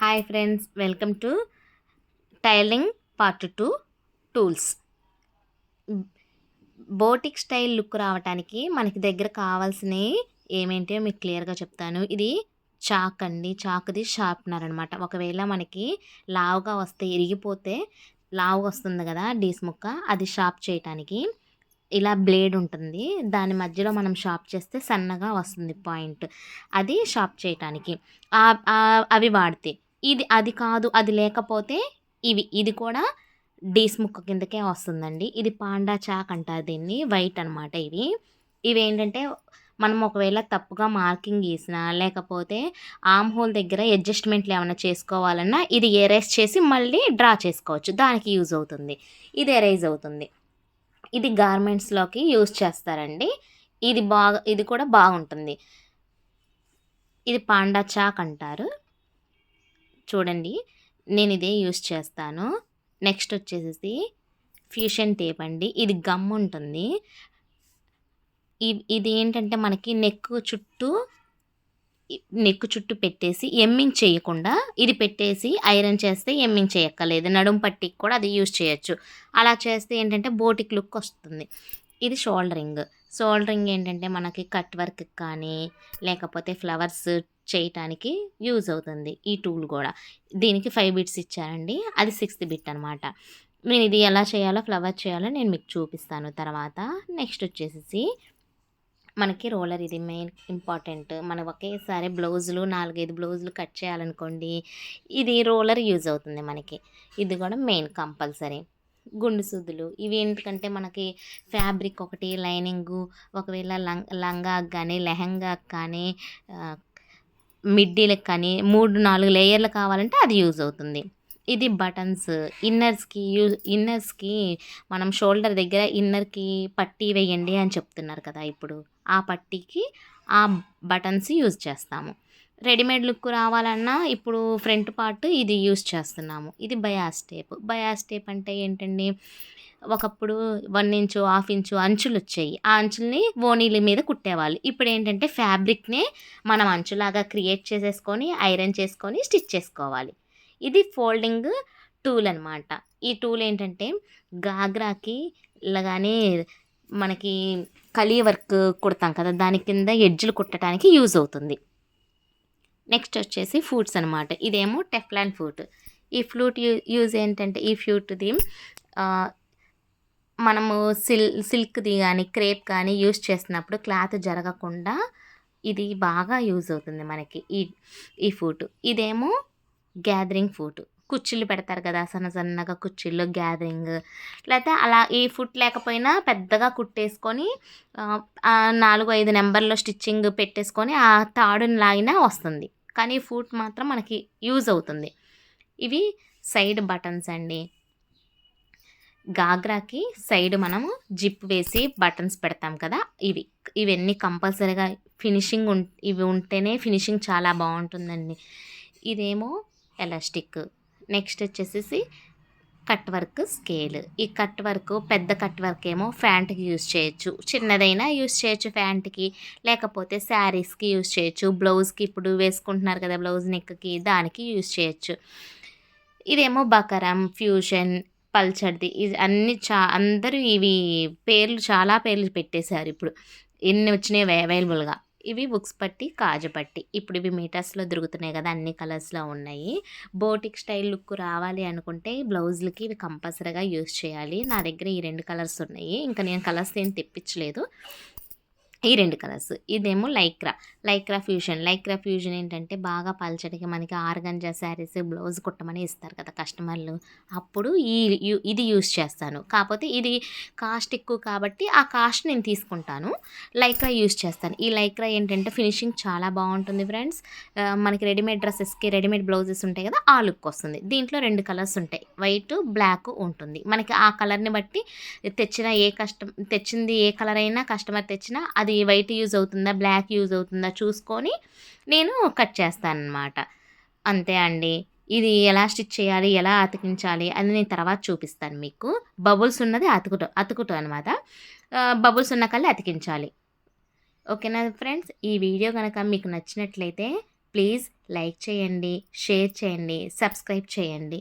Hi friends, welcome to tiling part 2 tools. Boutique style look రావడానికి మనకి దగ్గర కావాల్సినవి ఏమేంటో మీకు క్లియర్గా చెప్తాను. ఇది చాక్ అండి, చాక్ది షార్ప్నర్ అనమాట. ఒకవేళ మనకి లావుగా వస్తే ఇరిగిపోతే లావుగా వస్తుంది కదా డీస్ ముక్క, అది షార్ప్ చేయటానికి ఇలా బ్లేడ్ ఉంటుంది. దాని మధ్యలో మనం షార్ప్ చేస్తే సన్నగా వస్తుంది పాయింట్, అది షార్ప్ చేయటానికి అవి వాడితే. అది కాదు, అది లేకపోతే ఇది కూడా డీస్ ముక్క కిందకే వస్తుందండి. ఇది పాండా చాక్ అంటారు దీన్ని, వైట్ అనమాట. ఇవేంటంటే మనం ఒకవేళ తప్పుగా మార్కింగ్ గీసినా, లేకపోతే ఆర్మ్ హోల్ దగ్గర అడ్జస్ట్మెంట్లు ఏమైనా చేసుకోవాలన్నా ఇది ఎరేజ్ చేసి మళ్ళీ డ్రా చేసుకోవచ్చు. దానికి యూజ్ అవుతుంది. ఇది ఎరేజ్ అవుతుంది. ఇది గార్మెంట్స్లోకి యూజ్ చేస్తారండి. ఇది కూడా బాగుంటుంది. ఇది పాండా చాక్ అంటారు. చూడండి, నేను ఇదే యూస్ చేస్తాను. నెక్స్ట్ వచ్చేసి ఫ్యూషన్ టేప్ అండి. ఇది గమ్ ఉంటుంది. ఇది ఏంటంటే మనకి నెక్ చుట్టూ పెట్టేసి ఎమ్మింగ్ చేయకుండా ఇది పెట్టేసి ఐరన్ చేస్తే ఎమ్మింగ్ చేయక్కర్లేదు. నడుం పట్టికి కూడా అది యూజ్ చేయొచ్చు. అలా చేస్తే ఏంటంటే బోటిక్ లుక్ వస్తుంది. ఇది షోల్డరింగ్ ఏంటంటే మనకి కట్ వర్క్ కానీ లేకపోతే ఫ్లవర్స్ చేయటానికి యూజ్ అవుతుంది ఈ టూల్ కూడా. దీనికి 5 బిట్స్ ఇచ్చారండి, అది 6th బిట్ అనమాట. నేను ఇది ఎలా చేయాలో, ఫ్లవర్ చేయాలో నేను మీకు చూపిస్తాను తర్వాత. నెక్స్ట్ వచ్చేసి మనకి రోలర్, ఇది మెయిన్ ఇంపార్టెంట్. మనం ఒకేసారి 4-5 బ్లౌజులు కట్ చేయాలనుకోండి, ఇది రోలర్ యూజ్ అవుతుంది మనకి. ఇది కూడా మెయిన్ కంపల్సరీ. గుండు సూదులు, ఇవి ఎందుకంటే మనకి ఫ్యాబ్రిక్ ఒకటి, లైనింగు, ఒకవేళ లంగా కానీ లెహంగా కానీ మిడ్డీలకు కానీ 3-4 లేయర్లు కావాలంటే అది యూజ్ అవుతుంది. ఇది బటన్స్, ఇన్నర్స్కి మనం షోల్డర్ దగ్గర ఇన్నర్కి పట్టీ వేయండి అని చెప్తున్నారు కదా ఇప్పుడు. ఆ పట్టీకి ఆ బటన్స్ యూజ్ చేస్తాము. రెడీమేడ్ లుక్ రావాలన్నా ఇప్పుడు ఫ్రంట్ పార్ట్ ఇది యూజ్ చేస్తున్నాము. ఇది బయాస్ టేప్ అంటే ఏంటండి, ఒకప్పుడు 1 ఇంచు 1/2 ఇంచు అంచులు వచ్చాయి. ఆ అంచుల్ని ఓనీల మీద కుట్టేవాళ్ళు. ఇప్పుడు ఏంటంటే ఫ్యాబ్రిక్నే మనం అంచులాగా క్రియేట్ చేసేసుకొని ఐరన్ చేసుకొని స్టిచ్ చేసుకోవాలి. ఇది ఫోల్డింగ్ టూల్ అనమాట. ఈ టూల్ ఏంటంటే గాగ్రాకి ఇలాగానే మనకి కలీ వర్క్ కుడతాం కదా, దాని కింద ఎడ్జ్లు కుట్టడానికి యూజ్ అవుతుంది. నెక్స్ట్ వచ్చేసి ఫ్లూట్స్ అనమాట. ఇదేమో టెఫ్లాన్ ఫ్లూట్. ఈ ఫ్లూట్ యూజ్ ఏంటంటే, ఈ ఫ్లూట్ది మనము సిల్క్ది కానీ క్రేప్ కానీ యూజ్ చేసినప్పుడు క్లాత్ జరగకుండా ఇది బాగా యూజ్ అవుతుంది మనకి ఈ ఫ్లూట్. ఇదేమో గ్యాదరింగ్ ఫ్లూట్. కుచ్చిళ్ళు పెడతారు కదా, సన్నగా కుచ్చిళ్ళు గ్యాదరింగ్. లేకపోతే అలా ఈ ఫుట్ లేకపోయినా పెద్దగా కుట్టేసుకొని 4-5 నెంబర్లో స్టిచ్చింగ్ పెట్టేసుకొని ఆ తాడుని లాగినా వస్తుంది. కానీ ఫుట్ మాత్రం మనకి యూజ్ అవుతుంది. ఇవి సైడ్ బటన్స్ అండి. గాగ్రాకి సైడ్ మనము జిప్ వేసి బటన్స్ పెడతాం కదా, ఇవన్నీ కంపల్సరీగా ఇవి ఉంటేనే ఫినిషింగ్ చాలా బాగుంటుందండి. ఇదేమో ఎలాస్టిక్. నెక్స్ట్ వచ్చేసి కట్ వర్క్ స్కేల్. ఈ కట్ వర్క్, పెద్ద కట్ వర్క్ ఏమో ఫ్యాంట్కి యూజ్ చేయొచ్చు, చిన్నదైనా యూజ్ చేయొచ్చు ఫ్యాంట్కి, లేకపోతే శారీస్కి యూజ్ చేయొచ్చు, బ్లౌజ్కి ఇప్పుడు వేసుకుంటున్నారు కదా బ్లౌజ్ నెక్కి, దానికి యూజ్ చేయొచ్చు. ఇదేమో బకరం, ఫ్యూషన్, పల్చర్ది. ఇది అన్ని అందరూ ఇవి చాలా పేర్లు పెట్టేశారు ఇప్పుడు. ఎన్ని వచ్చినాయి అవైలబుల్గా. ఇవి బుక్స్ పట్టి, కాజు పట్టి. ఇప్పుడు ఇవి మీటర్స్లో దొరుకుతున్నాయి కదా, అన్ని కలర్స్లో ఉన్నాయి. బోటిక్ స్టైల్ లుక్ రావాలి అనుకుంటే బ్లౌజులకి ఇవి కంపల్సరీగా యూజ్ చేయాలి. నా దగ్గర ఈ 2 కలర్స్ ఉన్నాయి, ఇంకా నేను కలర్స్ ఏం తెప్పించలేదు. ఈ 2 కలర్స్. ఇదేమో లైక్రా ఫ్యూజన్ ఏంటంటే బాగా పల్చడికి మనకి ఆర్గంజా శారీస్ బ్లౌజ్ కుట్టమని ఇస్తారు కదా కస్టమర్లు, అప్పుడు ఇది యూస్ చేస్తాను. కాకపోతే ఇది కాస్ట్ ఎక్కువ కాబట్టి ఆ కాస్ట్ నేను తీసుకుంటాను. లైక్రా యూస్ చేస్తాను. ఈ లైక్రా ఏంటంటే ఫినిషింగ్ చాలా బాగుంటుంది ఫ్రెండ్స్. మనకి రెడీమేడ్ డ్రెస్సెస్కి రెడీమేడ్ బ్లౌజెస్ ఉంటాయి కదా, ఆ లుక్ వస్తుంది. దీంట్లో 2 కలర్స్ ఉంటాయి, వైట్, బ్లాక్ ఉంటుంది. మనకి ఆ కలర్ని బట్టి తెచ్చింది ఏ కలర్ అయినా కస్టమర్ తెచ్చినా అది వైట్ యూజ్ అవుతుందా బ్లాక్ యూజ్ అవుతుందా చూసుకొని నేను కట్ చేస్తానన్నమాట. అంతే అండి. ఇది ఎలా స్టిచ్ చేయాలి, ఎలా అతికించాలి అని నేను తర్వాత చూపిస్తాను మీకు. బబుల్స్ ఉన్నది అతుకుట అనమాట. బబుల్స్ ఉన్న కల్లా అతికించాలి. ఓకేనా ఫ్రెండ్స్, ఈ వీడియో కనుక మీకు నచ్చినట్లయితే ప్లీజ్ లైక్ చేయండి, షేర్ చేయండి, సబ్స్క్రైబ్ చేయండి.